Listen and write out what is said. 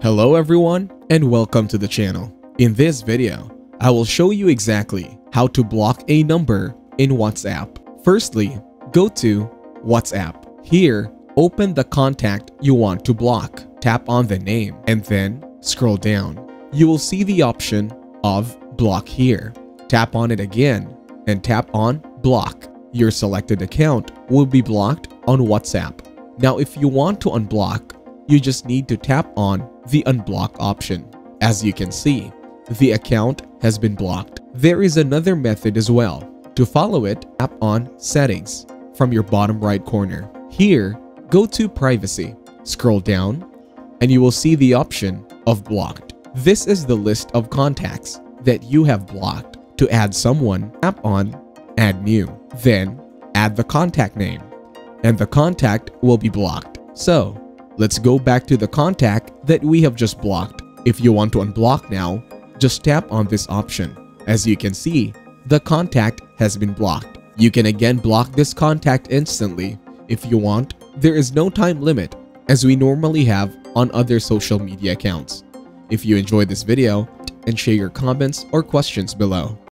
Hello everyone and welcome to the channel. In this video, I will show you exactly how to block a number in WhatsApp. Firstly, go to WhatsApp. Here, open the contact you want to block. Tap on the name and then scroll down. You will see the option of block here. Tap on it again and tap on block. Your selected account will be blocked on WhatsApp. Now, if you want to unblock, you just need to tap on the unblock option. As you can see, the account has been blocked. There is another method as well. To follow it, tap on Settings from your bottom right corner. Here, go to Privacy. Scroll down and you will see the option of Blocked. This is the list of contacts that you have blocked. To add someone, tap on Add New. Then, add the contact name and the contact will be blocked. So, let's go back to the contact that we have just blocked. If you want to unblock now, just tap on this option. As you can see, the contact has been blocked. You can again block this contact instantly if you want. There is no time limit as we normally have on other social media accounts. If you enjoyed this video, and share your comments or questions below.